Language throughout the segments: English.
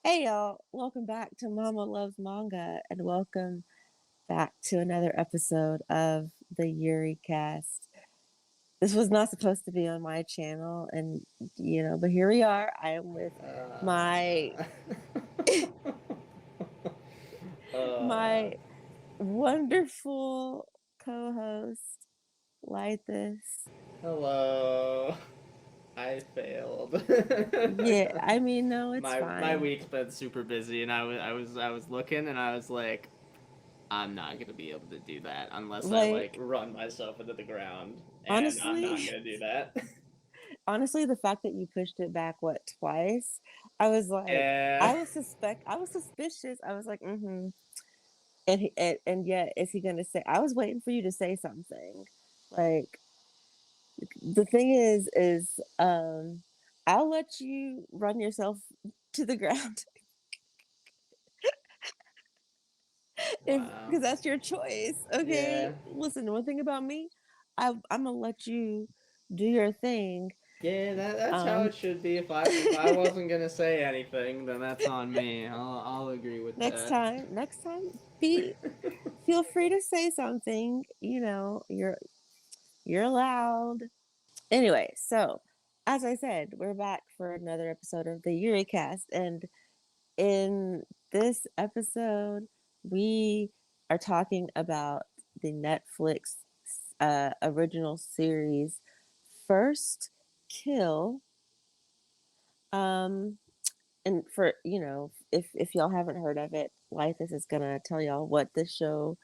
Hey y'all, welcome back to Mama Loves Manga and welcome back to another episode of the Yuri cast. This was not supposed to be on my channel and but here we are. I am with my Uh, uh, my wonderful co-host Lythis. hello. I failed. Yeah, I mean no, it's my fine. week's been super busy, and I was looking, and I was like, I'm not gonna be able to do that unless I like Like run myself into the ground, and I'm not honestly, gonna do that. honestly, the fact that you pushed it back twice, I was like, Yeah. I was suspicious. I was like, mm-hmm. And yet, is he gonna say? I was waiting for you to say something. Like the thing is, I'll let you run yourself to the ground if Wow. because that's your choice. Okay, Yeah. listen. One thing about me, I'm gonna let you do your thing. Yeah, that's how Um, it should be. If I wasn't gonna say anything, then that's on me. I'll agree with that. next time, be feel free to say something. You're allowed. Anyway, so as I said, we're back for another episode of the Euricast, and in this episode, we are talking about the Netflix original series First Kill. Um, and for if y'all haven't heard of it, Lythis is gonna tell y'all what this show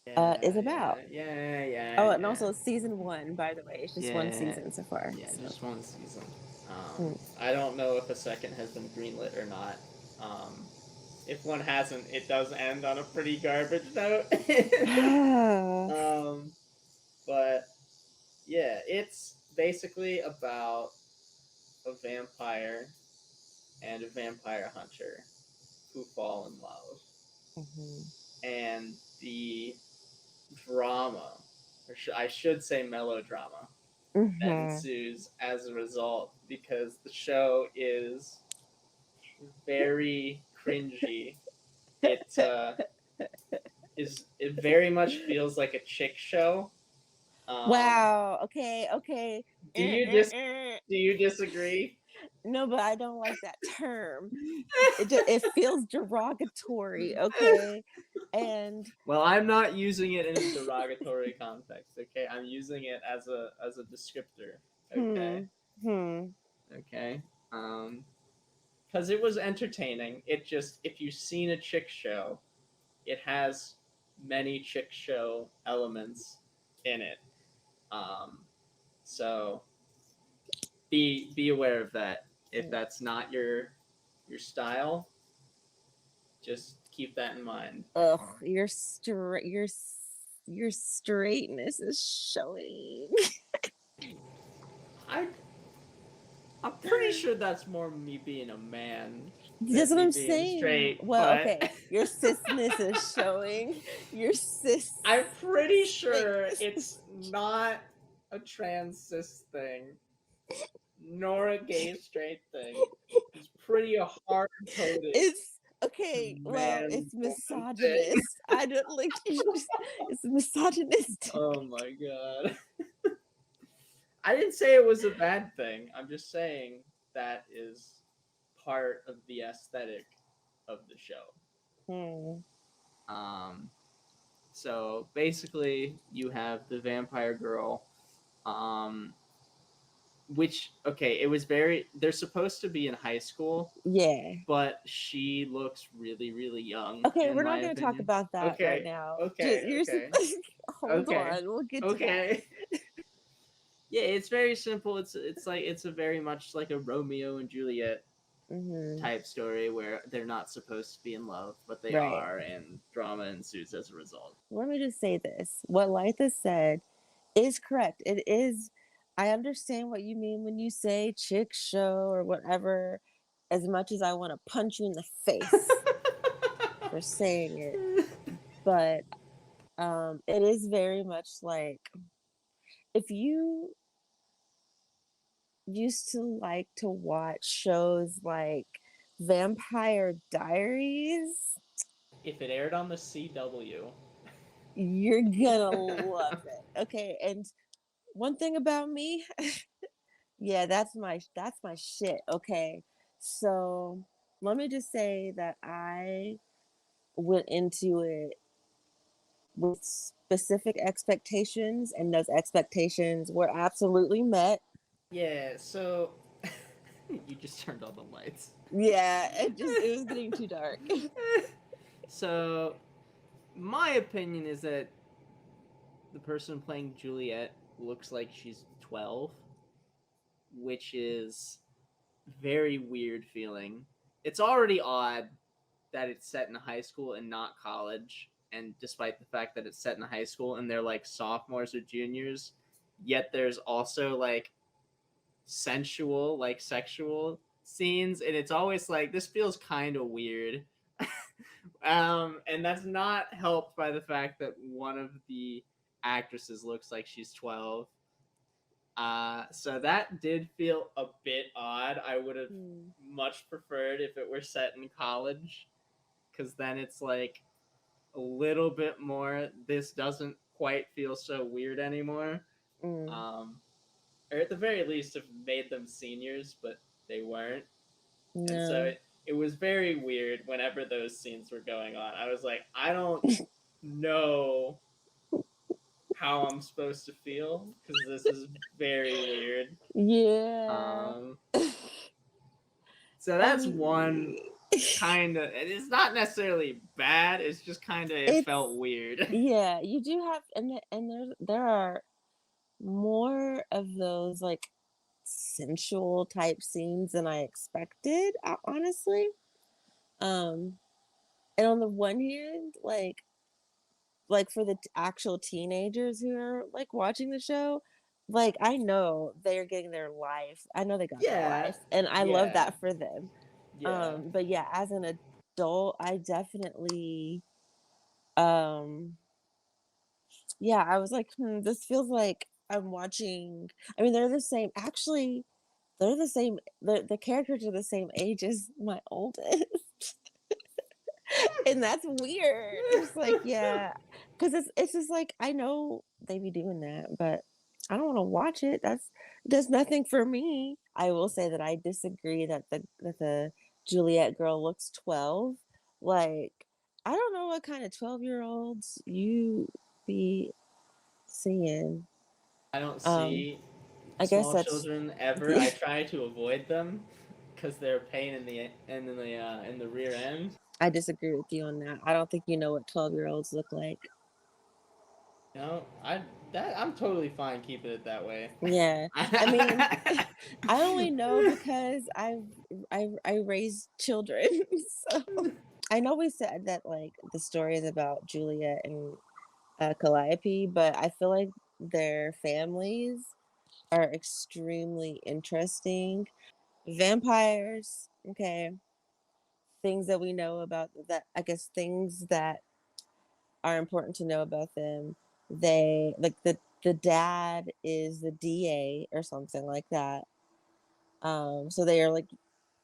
is Yeah, about. yeah, yeah, yeah, Oh, and yeah, also season one, by the way. It's just one yeah, season so far. yeah. So Just one season. mm. I don't know if a second has been greenlit or not. If one hasn't, it does end on a pretty garbage note. um, but yeah, it's basically about a vampire and a vampire hunter who fall in love, Mhm. and the drama, I should say melodrama, that Mhm. ensues as a result because the show is very cringy. It it very much feels like a chick show. Um, Wow. Okay. Okay. do you dis Eh. do you disagree? No, but I don't like that term. It feels derogatory. Okay, and Well, I'm not using it in a derogatory context. Okay, I'm using it as a descriptor. Okay, hmm hmm. okay. Because it was entertaining. It just if you've seen a chick show, it has many chick show elements in it. Um, so be aware of that. If that's not your style, just keep that in mind. Ugh, your straightness is showing. I I'm pretty sure that's more me being a man That's than what me I'm being saying. straight, Well, but okay, your cisness is showing. Your I'm cis pretty sure straightness it's is. not a trans cis thing nor a gay straight thing. It's pretty a hard coded It's okay. Well, man it's woman thing. misogynist. I don't like. It's misogynistic. Oh my god. I didn't say it was a bad thing. I'm just saying that is part of the aesthetic of the show. Hmm. Um, so basically, you have the vampire girl, um, which okay, it was very. They're supposed to be in high school, Yeah. but she looks really, really young, Okay, in we're my not going to talk opinion. about that right Okay, now. Just okay, you're. okay, Hold okay, on. We'll get to that. okay. Yeah, it's very simple. It's like it's a very much like a Romeo and Juliet Hmm. type story where they're not supposed to be in love, but they Right. are, and drama ensues as a result. Let me just say this. What Litha said is correct. It is. I understand what you mean when you say chick show or whatever. As much as I want to punch you in the face for saying it, but it is very much like if you used to like to watch shows like Vampire Diaries. If it aired on the CW. You're gonna love it. Okay, and one thing about me, yeah, that's my shit. Okay, so let me just say that I went into it with specific expectations, and those expectations were absolutely met. Yeah, so you just turned on the lights. Yeah, it was getting too dark. So, my opinion is that the person playing Juliet looks like she's 12, which is very weird feeling. It's already odd that it's set in high school and not college, and despite the fact that it's set in high school and they're like sophomores or juniors, yet there's also like sensual, like sexual scenes, and it's always like this feels kind of weird. And that's not helped by the fact that one of the actresses looks like she's 12. So that did feel a bit odd. I would have Mm, much preferred if it were set in college, because then it's like a little bit more. This doesn't quite feel so weird anymore. mm, Um, or at the very least, have made them seniors, but they weren't. And so no. it was very weird whenever those scenes were going on. I was like, I don't know how I'm supposed to feel because this is very weird. Yeah. Um, so that's And one kind of. It's not necessarily bad. It's just kind of it it's felt weird. yeah, you do have and there are more of those like sensual type scenes than I expected, honestly. Um and on the one hand, like for the actual teenagers who are like watching the show, like I know they're getting their life. I know they got their Yeah, life and I love yeah, that for them. yeah. But yeah, as an adult, I definitely um yeah, I was like, this feels like I'm watching. I mean, they're the same. Actually, they're the same. The characters are the same age as my oldest, and that's weird. It's like, yeah, because it's just like I know they be doing that, but I don't want to watch it. That's does nothing for me. I will say that I disagree that the Juliet girl looks 12. Like, I don't know what kind of 12-year-olds you be seeing. I don't Um, see I guess small that's children ever. I try to avoid them because they're a pain in the rear end. I disagree with you on that. I don't think you know what 12-year-olds look like. You know, I'm totally fine keeping it that way. Yeah. I mean, I only know because I raised children. So I know we said that like the story is about Juliet and Calliope, but I feel like their families are extremely interesting. Vampires, okay, things that we know about that, I guess things that are important to know about them. They like the dad is the DA or something like that. So they are like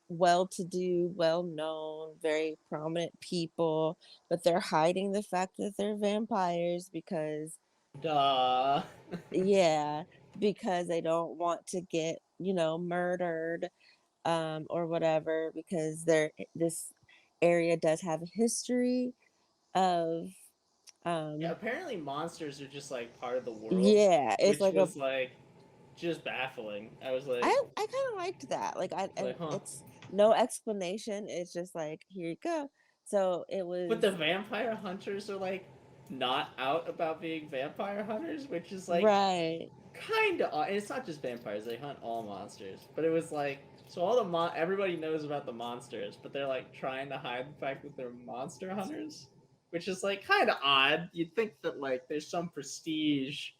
well to do, well known, very prominent people, but they're hiding the fact that they're vampires because Duh. yeah, because they don't want to get, murdered or whatever because this area does have a history of Yeah, um apparently monsters are just like part of the world, yeah, it's which like a was like just baffling. I was I kind of liked that. Like and huh. it's no explanation. It's just like here you go. So it But the was vampire hunters are like not out about being vampire hunters, which is like right. kind of odd. And it's not just vampires; they hunt all monsters. But it was like so all the everybody knows about the monsters, but they're like trying to hide the fact that they're monster hunters, which is like kind of odd. You'd think that like there's some prestige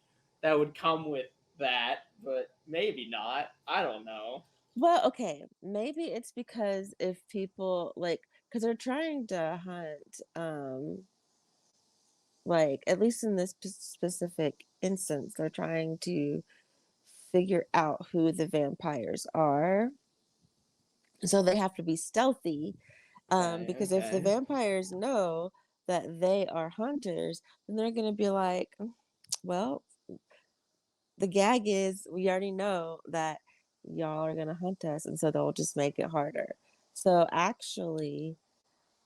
that would come with that, but maybe not. I don't know. Well, okay, maybe it's because if people like because they're trying to hunt like at least in this specific instance, they're trying to figure out who the vampires are. So they have to be stealthy, Right. because if the Okay. vampires know that they are hunters, then they're gonna be like, well, the gag is we already know that y'all are gonna hunt us, and so they'll just make it harder. So actually,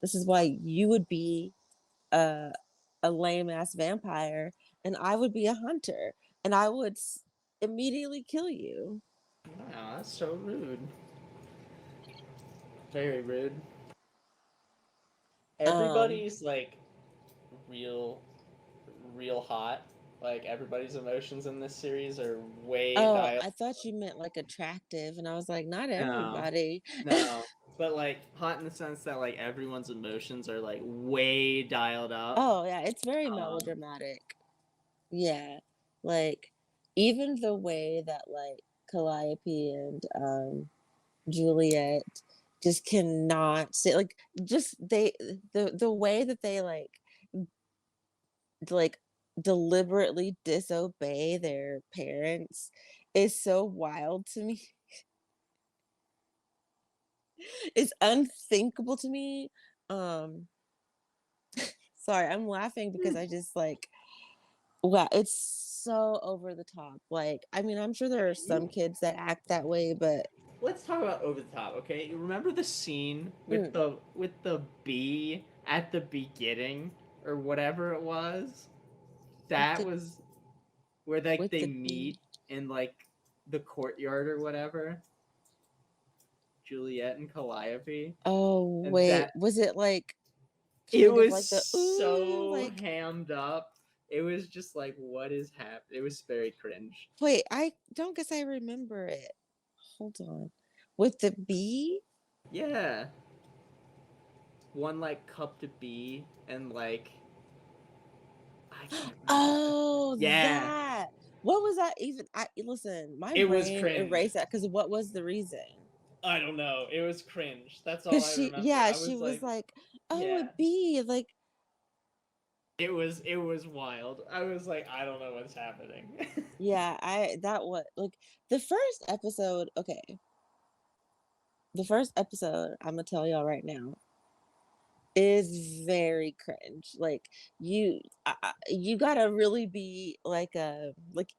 this is why you would be a a lame ass vampire, and I would be a hunter, and I would immediately kill you. Wow, that's so rude. Very rude. Um, Everybody's like real, real hot. Like everybody's emotions in this series are way oh, dialed. I thought you meant like attractive, and I was like, not No, everybody. no. But like hot in the sense that like everyone's emotions are like way dialed up. Oh yeah, it's very Um, melodramatic. Yeah, like even the way that like Calliope and Juliet just cannot say like just the way that they like deliberately disobey their parents is so wild to me. It's unthinkable to me. Um Sorry, I'm laughing because I just like wow, it's so over the top. Like, I mean, I'm sure there are some kids that act that way, but let's talk about over the top, okay? You remember the scene with mm, the bee at the beginning or whatever it was? with That the was where like with they the bee. meet in like the courtyard or whatever. Juliet and Calliope, Oh, and wait, that was it like it kind of was like the ooh, so like hammed up. It was just like, what is happening? It was very cringe. wait, I don't guess I remember it. Hold on. With the bee? Yeah, one like cup to be and like I can't remember. Oh, Yeah, that. What was that even? I listen, my it was brain cringe. erased that because what was the reason? I don't know. It was cringe. That's all Because I she, remember. yeah, I she was was like, like, oh, a yeah. bee. Like, It was wild. I was like, I don't know what's happening. yeah, that was like the first episode. Okay, the first episode, I'm gonna tell y'all right now, is very cringe. Like you gotta really be like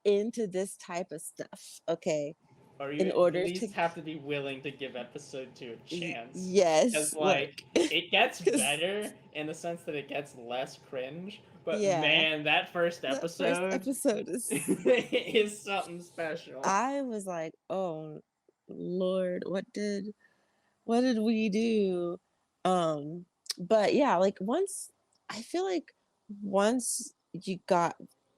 into this type of stuff, okay, Or you in at order to least have to be willing to give episode 2 a chance. Because, yes, like, like it gets because better in the sense that it gets less cringe, but yeah, man, that first that first episode episode is is something special. I was like, oh Lord, what did we do? Um, but yeah, like once I feel like once you got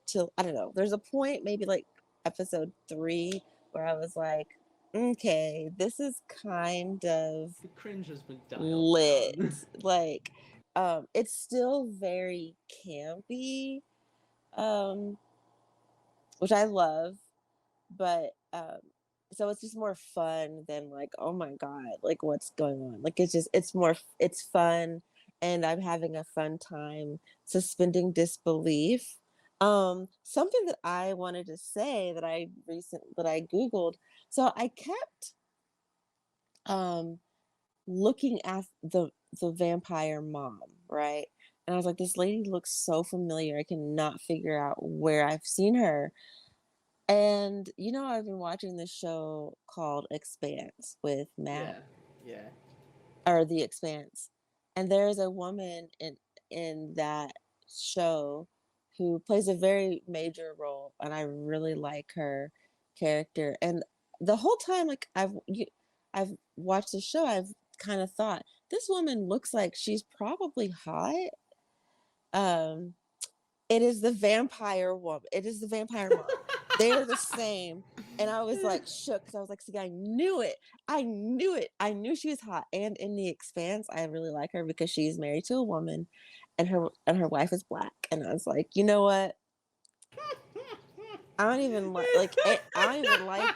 to I don't know, there's a point maybe like episode 3 where I was like, okay, this is kind of The cringe has been dialed lit. down. Like, it's still very campy, um, which I love, but so it's just more fun than like oh my god like what's going on, like it's fun, and I'm having a fun time suspending disbelief. Something that I wanted to say that I googled, so I kept um looking at the vampire mom, right, and I was like this lady looks so familiar, I cannot figure out where I've seen her. And I've been watching this show called Expanse with Matt, Yeah, yeah. or The Expanse. And there's a woman in that show who plays a very major role, and I really like her character. And the whole time, like I've watched the show, I've kind of thought this woman looks like she's probably hot. Um, it is the vampire woman. It is the vampire mom. They're the same. And I was like shook because I was like, see, I knew it. I knew it. I knew she was hot. And in The Expanse, I really like her because she's married to a woman, and her wife is black. And I was like, you know what? I don't even like it. I don't even like.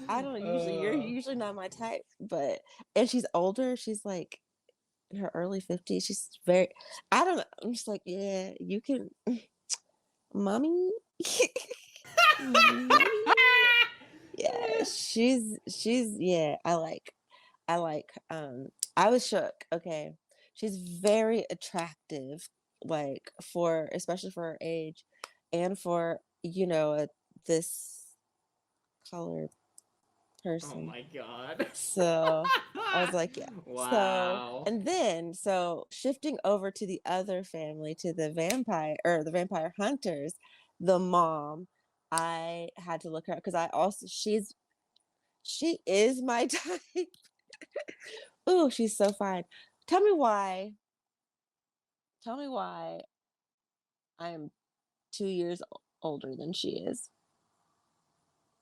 I don't usually. You're uh, usually not my type, but and she's older. She's like in her early 50s. She's very. I don't know. I'm just like, yeah, you can, mommy. Mommy. Yeah, she's yeah, I like. I like, I was shook, okay. She's very attractive, like, for especially for her age and for, this colored Oh person. my god. So, I was like, yeah. So, Wow. and then so shifting over to the other family, to the vampire hunters, the mom, I had to look her up because I also she is my type. Ooh, she's so fine. Tell me why tell me why I am 2 years older than she is.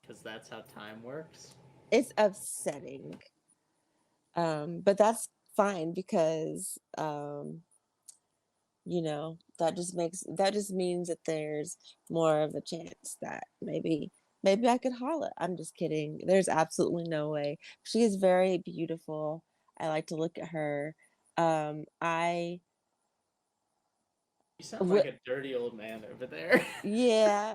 Because that's how time works. It's upsetting. But that's fine because, that just means that there's more of a chance that maybe I could holla. I'm just kidding. There's absolutely no way. She is very beautiful. I like to look at her. I You sound like would a dirty old man over there. yeah.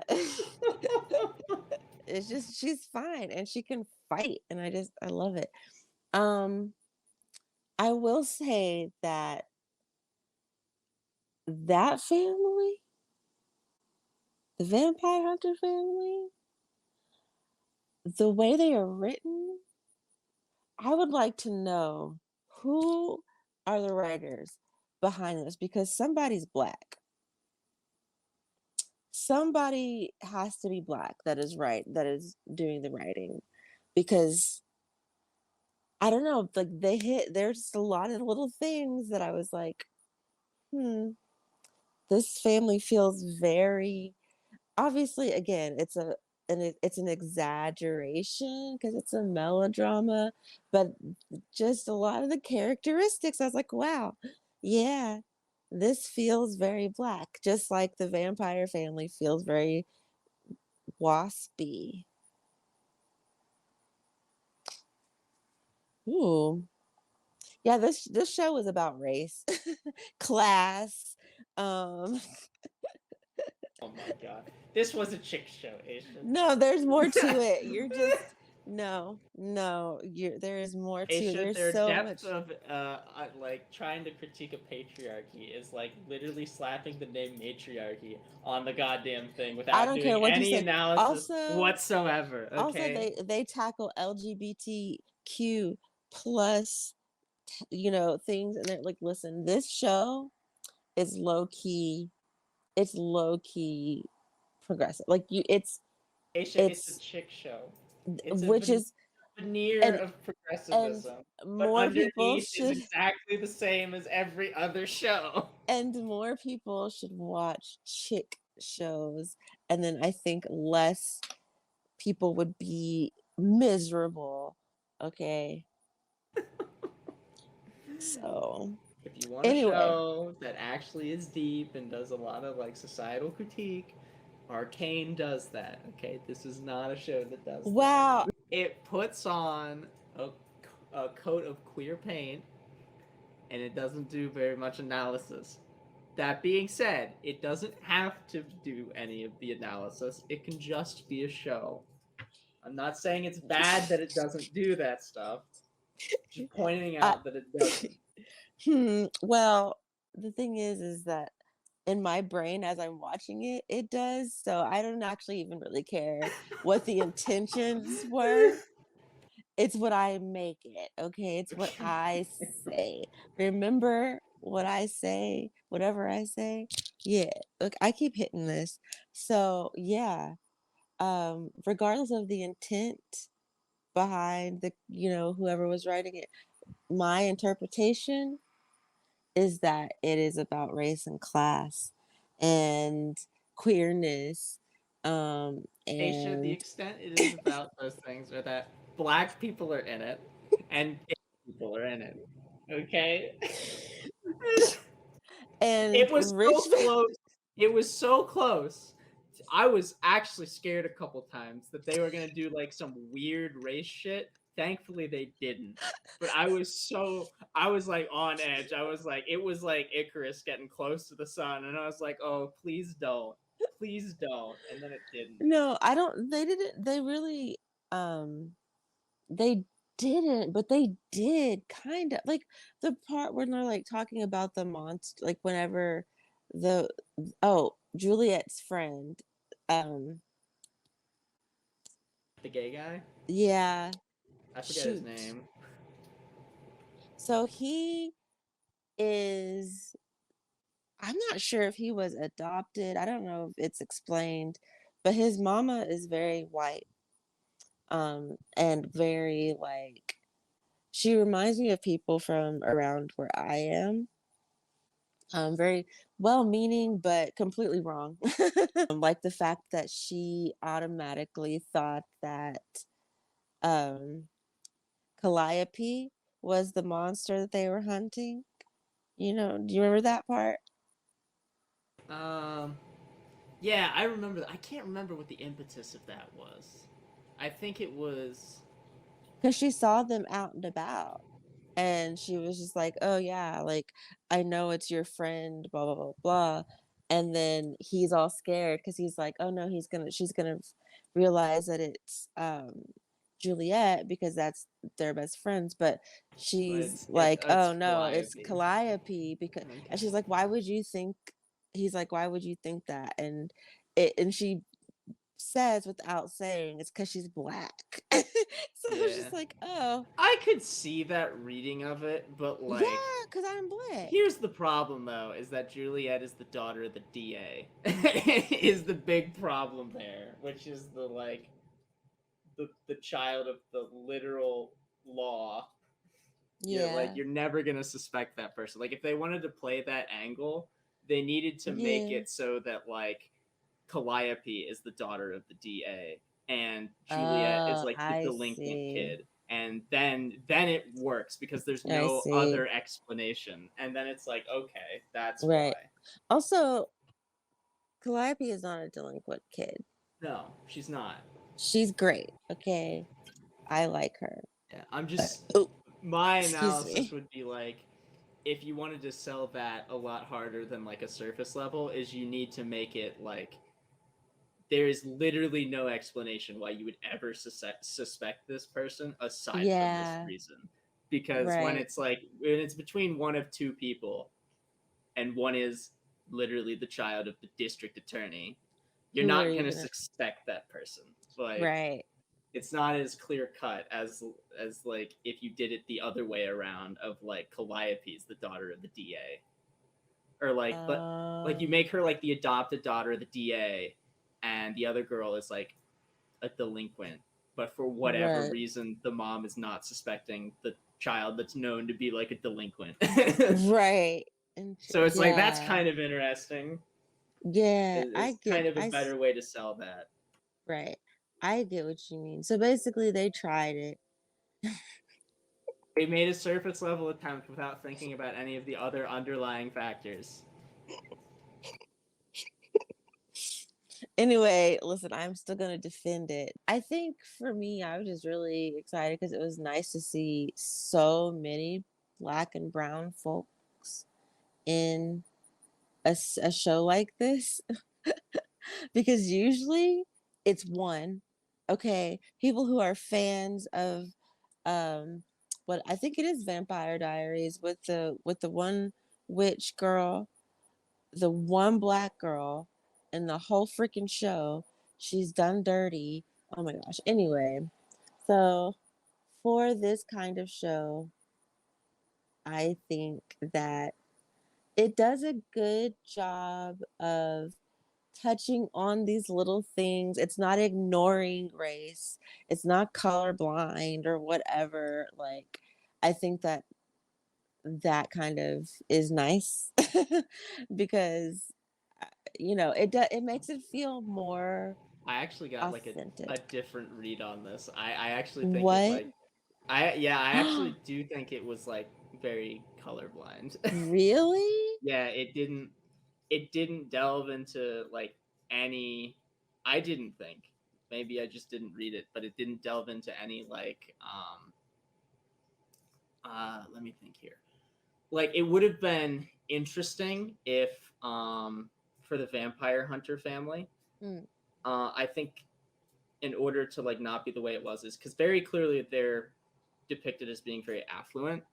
It's just she's fine and she can fight and I love it. Um, I will say that that family, the Vampire Hunter family, the way they are written, I would like to know who are the writers behind this because somebody's black. Somebody has to be black that is doing the writing because I don't know, like there's just a lot of little things that I was like, hmm, this family feels very obviously again, it's an exaggeration because it's a melodrama, but just a lot of the characteristics, I was like, wow, yeah, this feels very black, just like the vampire family feels very waspy. Ooh. Yeah, this show is about race, class, um Oh my god. This was a chick show, Asian. no, there's more to it. You're just no, there is more to it. Aisha, There's their so depth much. of like trying to critique a patriarchy is like literally slapping the name matriarchy on the goddamn thing I without don't care doing what you any say. analysis Also, whatsoever. also Okay, they tackle LGBTQ plus things and they're like, listen, this show is low key. It's low key progressive. Like Aisha, it's a it's chick show. It's a which is veneer and of and progressivism, but more people underneath is should exactly the same as every other show. and more people should watch chick shows and then I think less people would be miserable. Okay. So, If you want a anyway, show that actually is deep and does a lot of like societal critique, Arcane does that. Okay, this is not a show that does that. wow. It puts on a coat of clear paint and it doesn't do very much analysis. That being said, it doesn't have to do any of the analysis. It can just be a show. I'm not saying it's bad that it doesn't do that stuff. Just pointing I, out that it doesn't. well, the thing is that in my brain as I'm watching it, it does. So I don't actually even really care what the intentions were. It's what I make it. Okay. It's what Okay. I say. Remember what I say, whatever I say. Yeah. Look, I keep hitting this. So yeah. Regardless of the intent behind whoever was writing it, my interpretation is that it is about race and class and queerness. Aisha, the And extent it is about those things are that black people are in it and gay people are in it. Okay? and It was so rich close. It was so close. I was actually scared a couple times that they were gonna do like some weird race shit. Thankfully, they didn't. But I was like on edge. I was like, it was like Icarus getting close to the sun, and I was like, oh, please don't. And then it didn't. no, I don't they didn't they really um they didn't, but they did kinda. Like, the part when they're, like, talking about the monster, like, whenever the oh, Juliet's friend, um The gay guy? yeah, I forget his shoot. name. So he is I'm not sure if he was adopted, I don't know if it's explained, but his mama is very white, and very, like she reminds me of people from around where I am. Very well-meaning, but completely wrong. Like the fact that she automatically thought that, um, Calliope was the monster that they were hunting. Do you remember that part? Um, yeah, I remember. I can't remember what the impetus of that was. I think it was. Because she saw them out and about, and she was just like, "Oh, yeah, like, I know it's your friend, blah, blah, blah, blah," and then he's all scared because he's like, "Oh, no, she's gonna realize that it's, Juliet because that's their best friends," but But she's it's like, it's "Oh, no, it's Calliope. Calliope," because Okay. and she's like, "Why would you think" he's like, "Why would you think that?" And she says without saying, "It's because she's black." So I was Yeah, just like, "Oh, I could see that reading of it, but like, yeah, because 'cause I'm black." here's the problem though: is that Juliet is the daughter of the DA. Is the big problem there, which is the child of the literal law. Like Yeah. you're never gonna suspect that person. Like if they wanted to play that angle, they needed to make Yeah. it so that like Calliope is the daughter of the DA and Juliet is Oh, like the I delinquent see. kid. And then it works because there's I no see. other explanation. And then it's like, okay, that's Right. why. Also, Calliope is not a delinquent kid. No, she's not. She's great, okay? I like her. Yeah, I'm just Oh, my excuse analysis me. would be like if you wanted to sell that a lot harder than like a surface level is you need to make it like there is literally no explanation why you would ever suspect this person aside from this Yeah, reason because right. when it's between one of two people and one is literally the child of the district attorney you're Who are not you going to gonna suspect that person like right. it's not as clear cut as like if you did it the other way around of like Calliope's the daughter of the DA or like but like you Um, make her like the adopted daughter of the DA and the other girl is like a delinquent but for whatever right. reason the mom is not suspecting the child that's known to be like a delinquent. Right. So it's like that's Yeah. kind of interesting. Yeah, I Is get kind of a I s better way to sell that. right. I get what you mean. So basically they tried it. They made a surface level attempt without thinking about any of the other underlying factors. Anyway, listen, I'm still gonna defend it. I think for me, I was just really excited because it was nice to see so many black and brown folks in a show like this. Because usually it's one, okay, people who are fans of um what I think it is Vampire Diaries with the one witch girl, the one black girl in the whole freaking show. She's done dirty. Oh my gosh. Anyway, so for this kind of show, I think that it does a good job of touching on these little things. It's not ignoring race. It's not colorblind or whatever. Like, I think that that kind of is nice because it makes it feel more I actually got like a authentic. different read on this. I actually think it What? like I actually do think it was like very colorblind. Really? Yeah, it didn't delve into like any I didn't think. Maybe I just didn't read it, but it didn't delve into any like let me think here. Like it would have been interesting if for the vampire hunter family. Mm, I think in order to like not be the way it was is because very clearly they're depicted as being very affluent.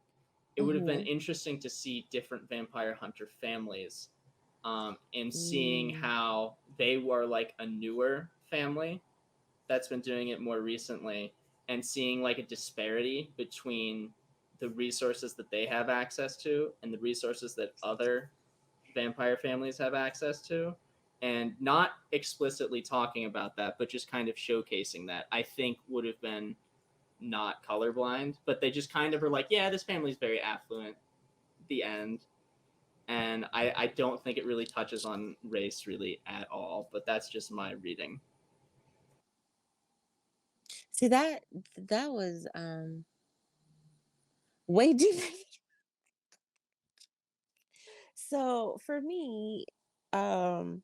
It would have been Mhm. interesting to see different vampire hunter families, and seeing Mm. how they were like a newer family that's been doing it more recently, and seeing like a disparity between the resources that they have access to and the resources that other vampire families have access to, and not explicitly talking about that but just kind of showcasing that, I think would have been not colorblind. But they just kind of are like, yeah, this family's very affluent, the end. And I don't think it really touches on race really at all, but that's just my reading. See, that was, way deeper. So, for me, um,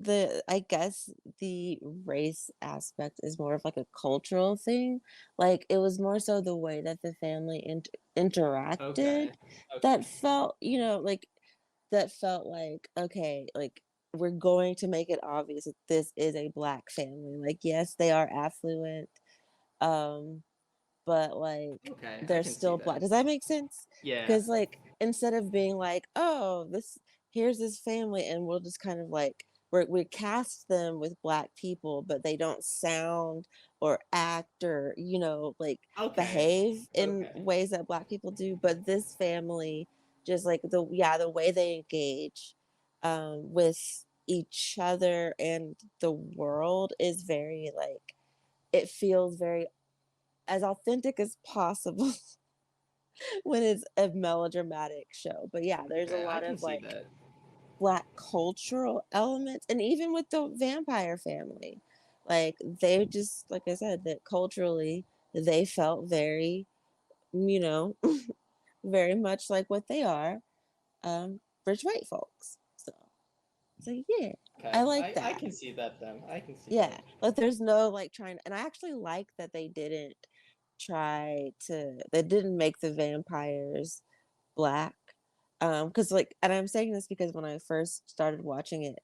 I guess the race aspect is more of, like, a cultural thing. Like, it was more so the way that the family interacted Okay. Okay. that felt, like that felt like, okay, like, we're going to make it obvious that this is a Black family. Like, yes, they are affluent, um, but, like, Okay, I they're can see still Black. that. Does that make sense? Yeah. Because, like, instead of being like, "Oh, here's this family," and we'll just kind of, like, we cast them with Black people, but they don't sound or act or, like, Okay. behave in Okay. ways that Black people do, but this family, just, like, the way they engage, with each other and the world is very, like, it feels very as authentic as possible when it's a melodramatic show. But yeah, there's a Okay, I lot can of see like that. Black cultural elements, and even with the vampire family, like they just, like I said, that culturally they felt very, you know, very much like what they are, rich white folks. So yeah, I Okay, like I that. can see that then. I can see Yeah, that. like there's no like trying, and I actually like that they didn't make the vampires Black. Because like, and I'm saying this because when I first started watching it,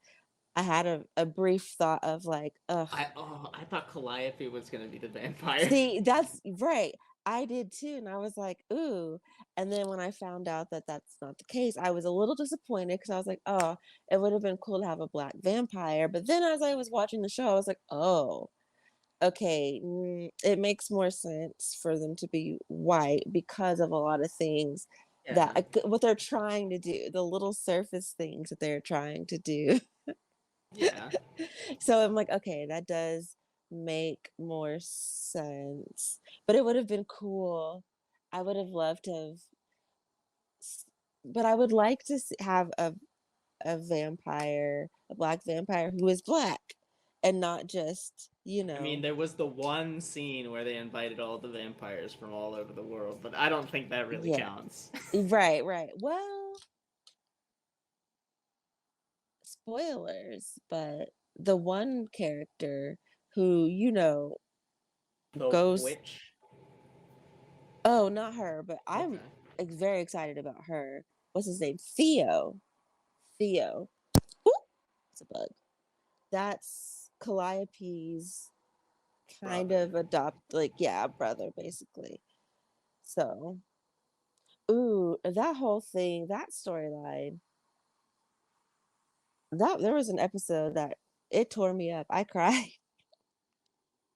I had a brief thought of like, ugh. I thought Calliope was gonna be the vampire. See, that's right. I did too, and I was like, ooh. And then when I found out that that's not the case, I was a little disappointed because I was like, oh, it would have been cool to have a Black vampire. But then as I was watching the show, I was like, oh, okay, it makes more sense for them to be white because of a lot of things Yeah. what they're trying to do, the little surface things that they're trying to do. Yeah. So I'm like, okay, that does make more sense. But it would have been cool. I would have loved to have, but I would like to have a vampire, a Black vampire who is Black and not just, I mean, there was the one scene where they invited all the vampires from all over the world, but I don't think that really yeah, counts. right, right. Well, spoilers, but the one character who, The goes, witch. oh, not her, but I'm Okay. very excited about her. What's his name? Theo. Theo. Ooh, it's a bug. That's Calliope's kind Brother. of like, yeah, brother, basically. So, ooh, that whole thing, that storyline, that there was an episode that it tore me up. I cried.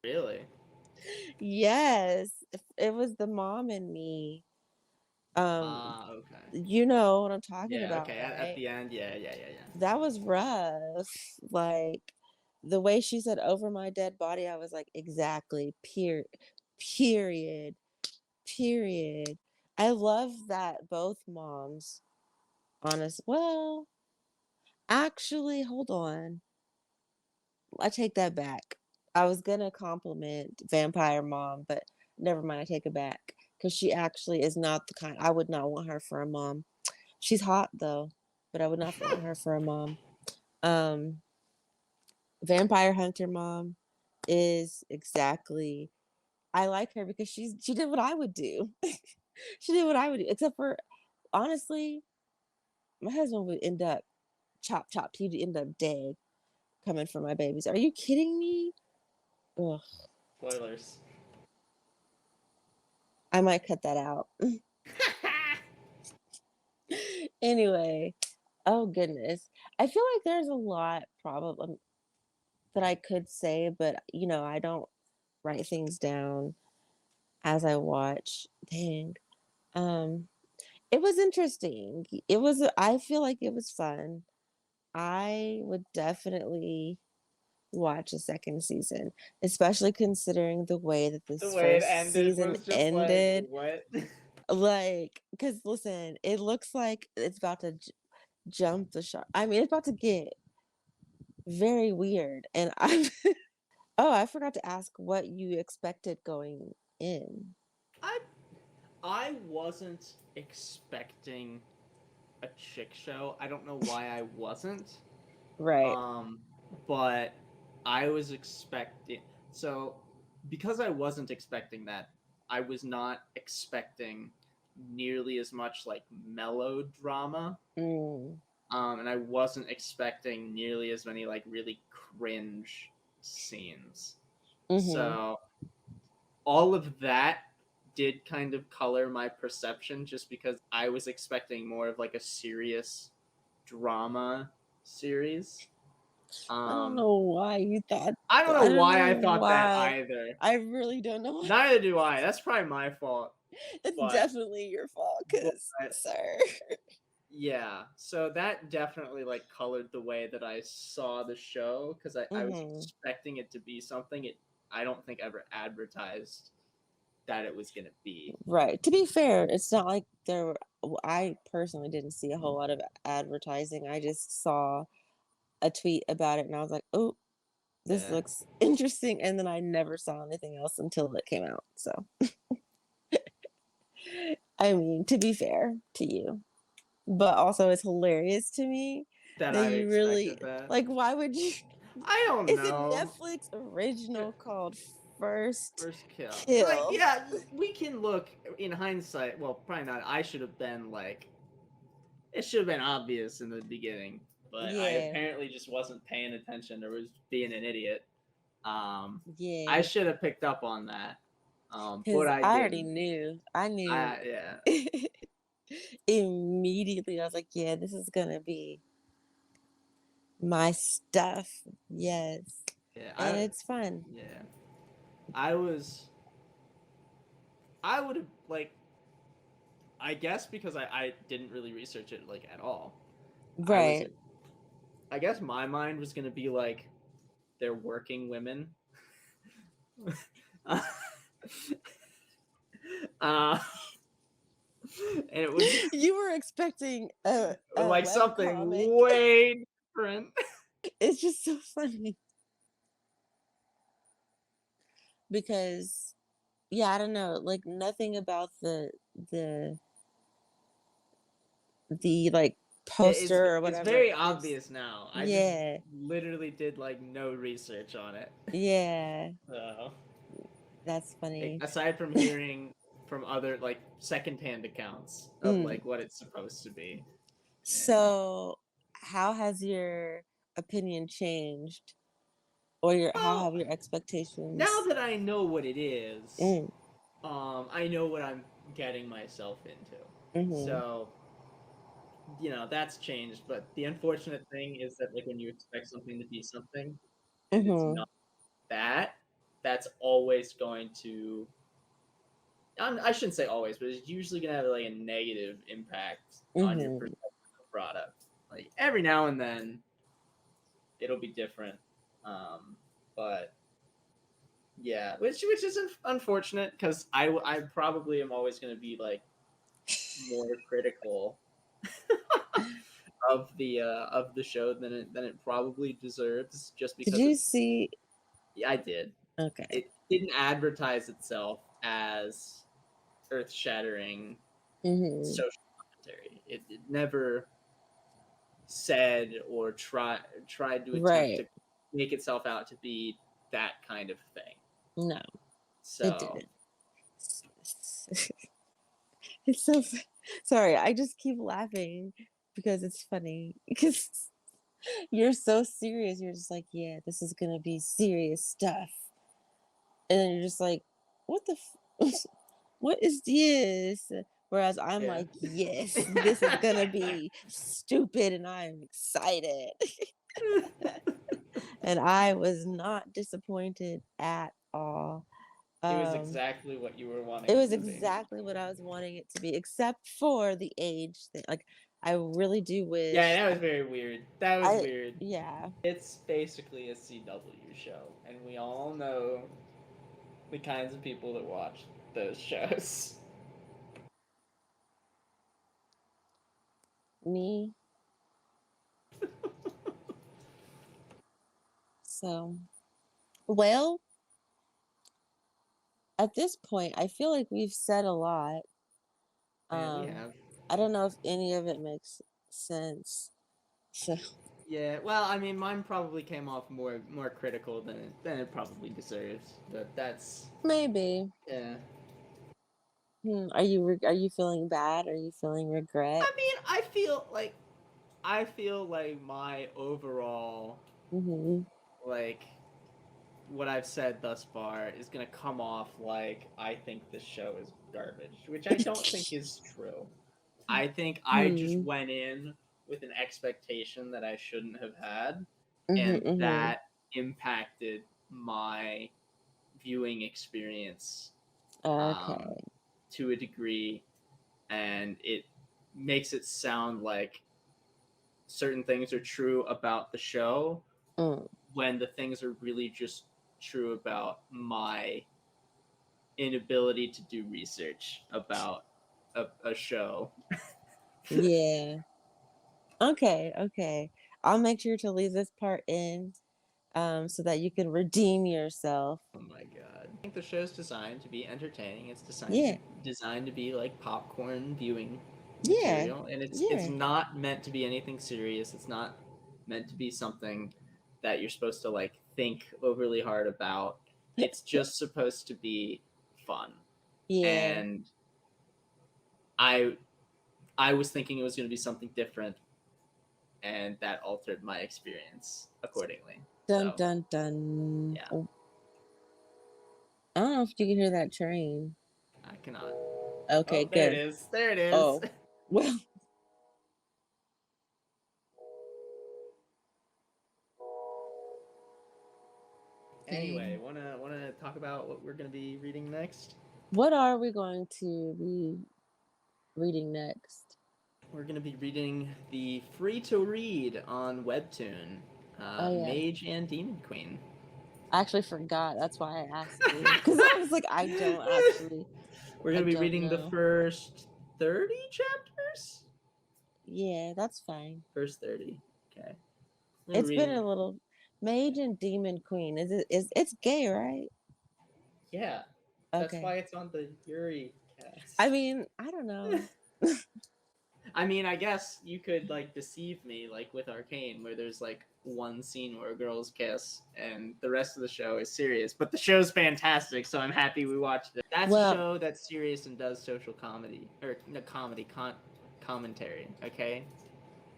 Really? Yes, it was the mom and me. Um, Okay. you know what I'm talking Yeah, about, okay. At right? the end, yeah, yeah, yeah, yeah. That was rough. Like the way she said over my dead body, I was like, exactly. Period. Period. I love that both moms, honest. Well, actually, hold on. I take that back. I was gonna compliment Vampire Mom, but never mind. I take it back because she actually is not the kind. I would not want her for a mom. She's hot though, but I would not want her for a mom. Um, Vampire Hunter Mom is exactly. I like her because she did what I would do. She did what I would do, except for honestly, my husband would end up chopped. He'd end up dead coming for my babies. Are you kidding me? Ugh. Spoilers. I might cut that out. Anyway, oh goodness. I feel like there's a lot probably that I could say, but I don't write things down as I watch. Dang. Um, it was interesting. I feel like it was fun. I would definitely watch a second season, especially considering the way that The this way it first ended season was just like, ended. what? Like, because listen, it looks like it's about to jump the shark. I mean, it's about to get very weird. And I'm, oh, I forgot to ask what you expected going in. I I wasn't expecting a chick show. I don't know why I wasn't. Right. Um, but I was expecting so because I wasn't expecting that, I was not expecting nearly as much like melodrama. Mm, And I wasn't expecting nearly as many like really cringe scenes. mm-hmm. So all of that did kind of color my perception just because I was expecting more of like a serious drama series. I don't Um, know why you thought. I don't know I don't why know I thought that why. either. I really don't know why. Neither do I. That's probably my fault. It's But definitely your fault, but cause sir. yeah, so that definitely like colored the way that I saw the show because I was Hmm. expecting it to be something it I don't think ever advertised that it was gonna be. Right. To be fair, it's not like I personally didn't see a whole lot of advertising. I just saw a tweet about it and I was like, oh, this Yeah. looks interesting. And then I never saw anything else until it came out. So, I mean, to be fair to you, but also it's hilarious to me That that I you really, expected that. like, why would you? I don't It's a know. Netflix original called First First kill. Like, Kill. yeah, we can look in hindsight. Well, probably not. I should have been like, it should have been obvious in the beginning, but I Yeah, apparently just wasn't paying attention or was being an idiot. Um, I yeah. should have picked up on that, but Because I I already didn't. knew. I knew I yeah immediately. I was like, yeah, this is going to be my stuff. Yes. yeah And it's fun. yeah. I was I would have like I guess because I didn't really research it like at all. I was Right. I guess my mind was gonna be like they're working women. uh, and it was You were expecting a like web something comic. way different. It's just so funny because, yeah, I don't know. Like, nothing about the, like, poster or It's whatever. very obvious now. I just Yeah. literally did like no research on it. Yeah. So, That's funny. aside from hearing from other like secondhand accounts of Mm. like what it's supposed to be. Yeah. So, how has your opinion changed, or how Well, have your now expectations? that I know what it is, Mm, I know what I'm getting myself into. mhm, So, that's changed. But the unfortunate thing is that like when you expect something to be something and it's mhm, not that, that's always going to I shouldn't say always, but it's usually gonna have like a negative impact on your mhm. perception of the product. Like every now and then, it'll be different, but yeah, which is unfortunate because I probably am always gonna be like more critical of the show than it probably deserves, just Did because you it's see? yeah, I did. Okay. It didn't advertise itself as earth shattering Mhm. social commentary. It never said or tried to attempt Right. to make itself out to be that kind of thing. No, it So didn't. It's so sorry. I just keep laughing because it's funny. Because you're so serious. You're just like, yeah, this is gonna be serious stuff, and then you're just like, what the. what is this? Whereas I'm Yeah. like, yes, this is gonna be stupid and I'm excited. And I was not disappointed at all. It was Um, exactly what you were wanting it it was to be. exactly what I was wanting it to be, except for the age thing. Like, I really do Yeah, wish that was very weird. That was I weird. yeah, It's basically a CW show, and we all know the kinds of people that watch those shows. me. So, well, at this point, I feel like we've said a lot. Yeah, we Um, have. I don't know if any of it makes sense. So Yeah, well, I mean, mine probably came off more critical than it probably deserves, but that's maybe. yeah. Are you feeling bad? Are you feeling regret? I mean, I feel like my overall Mhm. like what I've said thus far is gonna come off like I think this show is garbage, which I don't think is true. I think I just Hmm. went in with an expectation that I shouldn't have had, Mhm. and Mhm. that impacted my viewing experience um, Okay. to a degree, and it makes it sound like certain things are true about the show Mm. when the things are really just true about my inability to do research about a show. Yeah. Okay. Okay. I'll make sure to leave this part in, so that you can redeem yourself. Oh my god. I think the show's designed to be entertaining. It's Yeah. designed to be like popcorn viewing Yeah. material, and it's Yeah. not meant to be anything serious. It's not meant to be something that you're supposed to like think overly hard about. It's just supposed to be fun. Yeah. And I I was thinking it was going to be something different, and that altered my experience accordingly. Dun So, dun dun. yeah, Oh, I don't know if you can hear that train. I cannot. Okay, Oh, there it good. is. There it is. Oh, well, Anyway, dang. wanna talk about what we're gonna be reading next? What are we going to be reading next? We're gonna be reading the free to read on Webtoon, Oh yeah. Mage and Demon Queen. I actually forgot. That's why I asked you. Because I was like, We're I gonna be don't reading the know. first 30 chapters. Yeah, that's fine. First 30. Okay. I'm gonna It's been read. a little Mage and Demon Queen. It's gay, right? Yeah, that's Okay. why it's on the Yuri I cast. mean, I don't know. I mean, I guess you could like deceive me, like with Arcane, where there's like one scene where girls kiss, and the rest of the show is serious. But the show's fantastic, so I'm happy we watched it. That's a Well, show that's serious and does social comedy or no, commentary. Okay,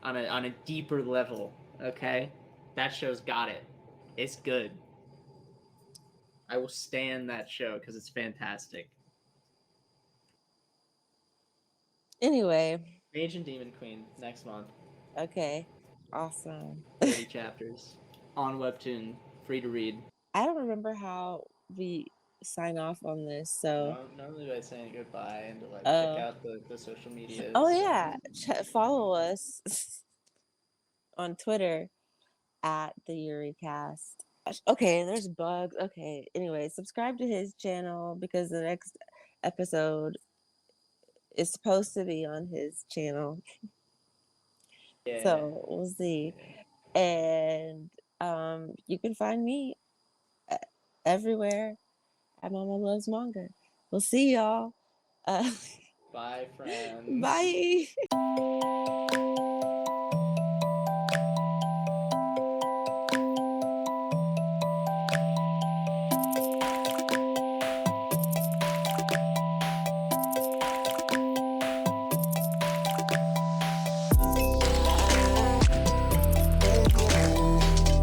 on a deeper level. Okay, that show's got it. It's good. I will stand that show because it's fantastic. anyway, Mage and Demon Queen next month. okay. Awesome. 30 chapters on Webtoon, free to read. I don't remember how we sign off on this, so No, normally by saying goodbye and to like check uh out the social oh medias. yeah, follow us on Twitter at the Euricast. Okay, there's bugs. Okay, anyway, subscribe to his channel because the next episode is supposed to be on his channel. Yeah. So we'll see. Yeah. And you can find me e- everywhere at Mama Loves Manga. We'll see y'all. Uh, Bye, friends. bye.